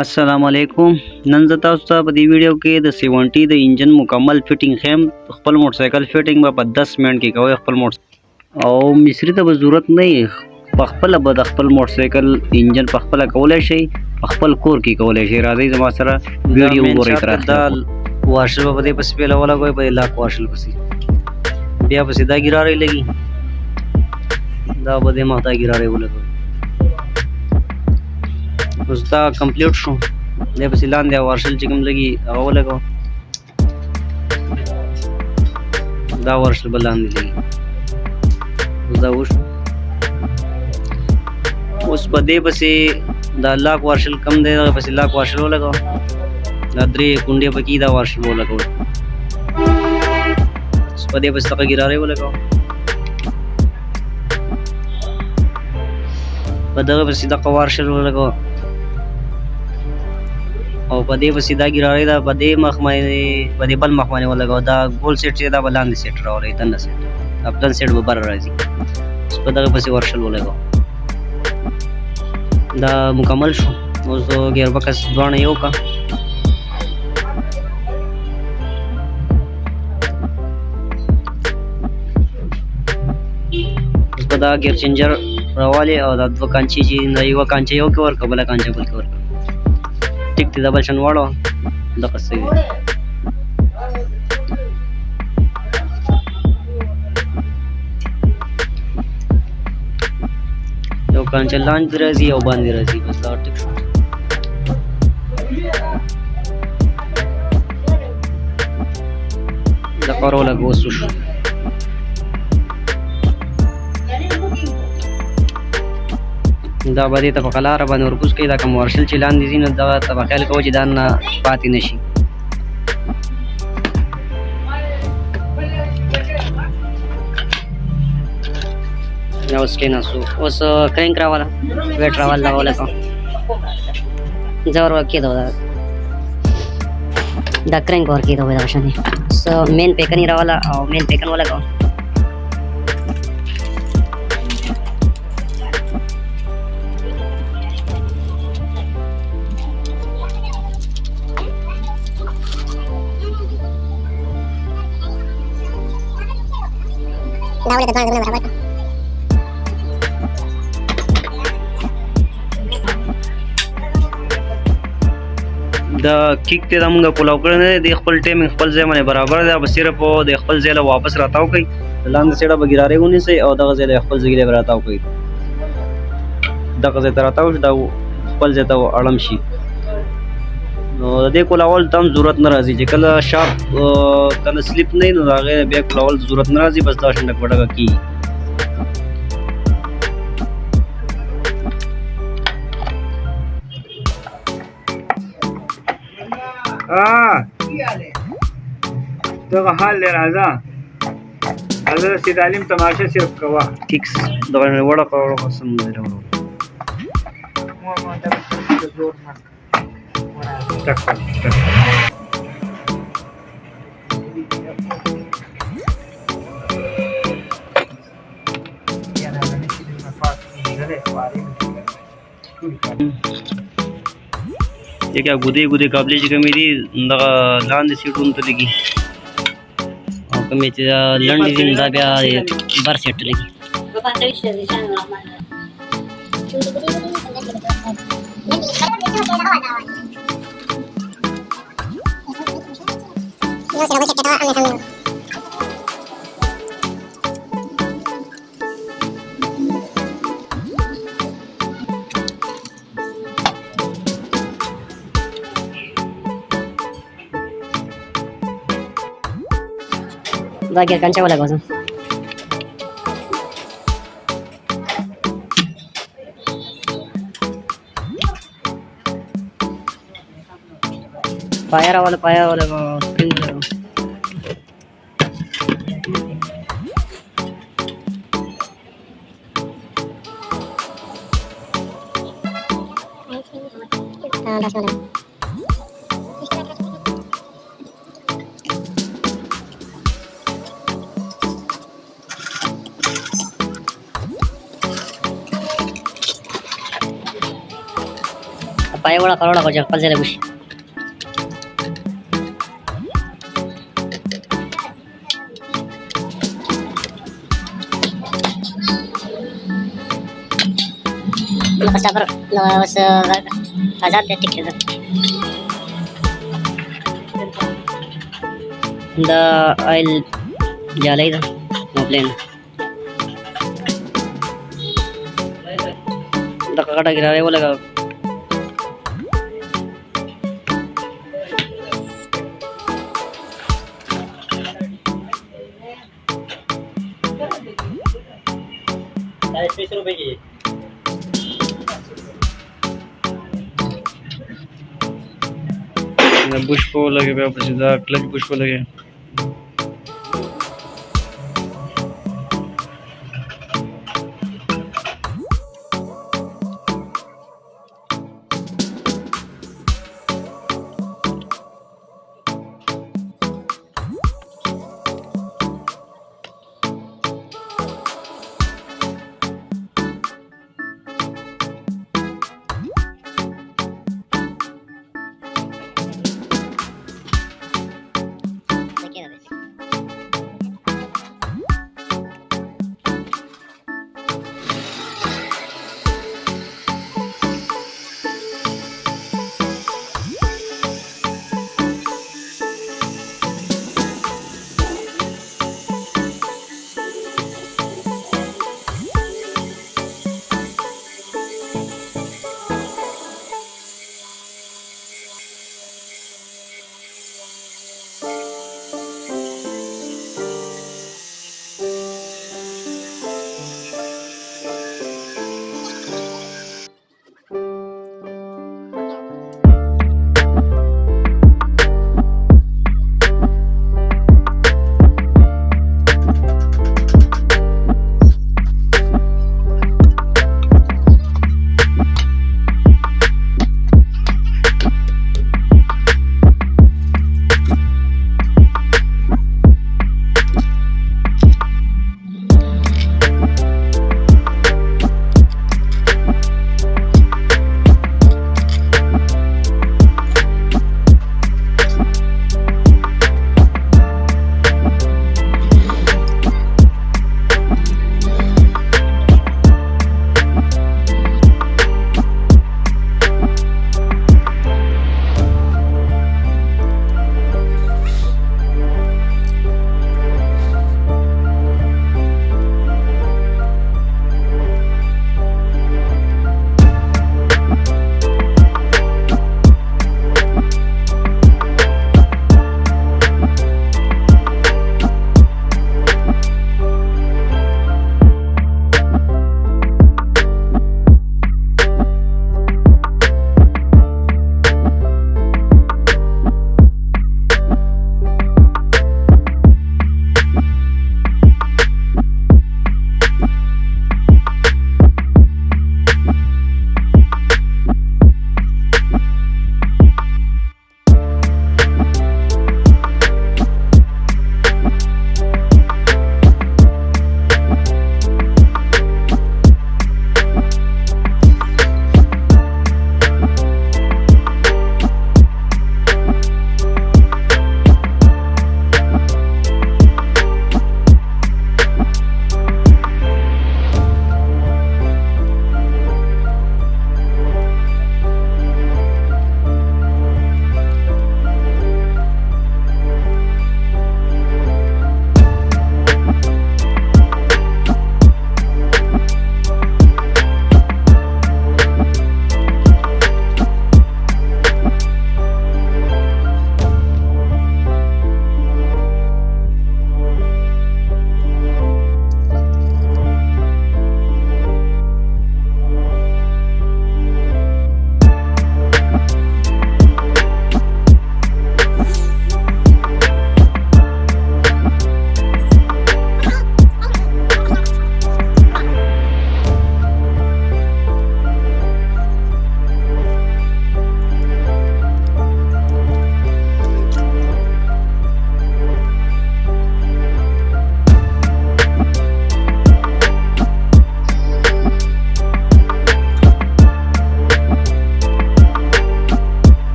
السلام علیکم. نن زه تاسو ته په دې ویډیو کې د 70 د انجن مکمل فټینګ خیم. خپل موټرسایکل فټینګ به په 10 منټ کې کوئ. خپل موټر او مصری ته به ضرورت نه وي، په خپله به د خپل موټرسایکل انجن په خپله کولی شئ، په خپل کور کې کولی شئ. راځئ زما سره ویډیو وګورئ تر اخره. دا واشر به په دې پسې پهله ولګوئ، په دې لاک واشر پسې بیا پسې دا ګیرارۍ لګي، دا به دې مخ دا ګیرارۍ ولګوئ. اوس دا کمپلیټ شو، دی پسې لاندې وارشل چې کوم لګي هغه ولګوه، دا وارشل به لاندې لګي. اوس دا وشو. اوس په دې پسې دا لاک وارشل کم دی، دغه پسې لاک وارشل ولګوه، دا 3 کونډې پکې دا وارشل ولګوه. اوس په دې پسې دغه ګیرارۍ ولګوه، په دغه پسې دغه وارشل ولګوه، او په دې پسې دا ګیرارۍ ده په دې مخ باندې، په دې بل مخ باندې ولګوه. دا ګول سیټ چې دا به لاندې سیټ راولئ، دننه سیټ، دا پلن سیټ به بره راځي. اوس په دغه پسې وارشل ولګوه. دا مکمل شو. اوس ګیر بکس دواړه یو کا، اوس په دا ګیر چینجر راوالې او دا دوه کانچې چې یوه کانچه یو کې ورکړه، بله کانچه بل کې ورکړه. ټیک دی، دا بل شان واړوه، دغه څه وي. یو کانچه لاندې راځي او باندې راځي، بس دا ټیک شو. دا کار ولګوه. اوس وشو. دا به دې ته په قلاره باندې ورکوز کوي. دا کوم وارشل چې لاندې ځي نو دغه ته به خیال کوئ چې دا نه پاتې نه شي. اوس کېناستو. اوس کرینک راواله، ویټ راواله، دغه ولګوه، زه ور کېدو. دا کرینک ور کېدو دغه شان دی. اوس مین پیکني راواله او مین پیکن ولګوه. دا ولې د ځان زمونه برابر کړه. دا کیک ته دا مونږه کولاو کړی نه دی، خپل ټایمنګ خپل ځای باندې برابر دی. به صرف د خپل ځای له واپس راتاو کوئ، لاندې سیډه به ګیرارۍ ونیسئ او دغه ځای له خپل ځای به راتاو کوئ. دغه ځای ته راتاو شي، دا خپل ځای ته اړم شي. نو د دې کولاول ته هم ضرورت نه راځي، چې کله شارپ کله سلیپ نه وي نو د هغې بیا کولاول ضرورت نه راځي، بس دا شان ډک وډکه کېږي. دغه حال دی، راځه راځه د سیدالیم تماشه صرف کوه. کیکس دغه وړکه وړکه سم دی راوړو. क्या गुदे गुदे काबले जी कमी दी दगा लान दे सीटून तो लगी और कमी चा लंड जी दा ब्या बार सेट लगी da ger kancha wala gozam paya wala spring karo das wala कराए बड़ा करोड़ा को जब पल से Bush Stopper was azad ticket the oil jalai da plane धक्का कटा गिरा रहे वो लगा ₹20 की बुश को लगे पे सीधा क्लच बुश को लगे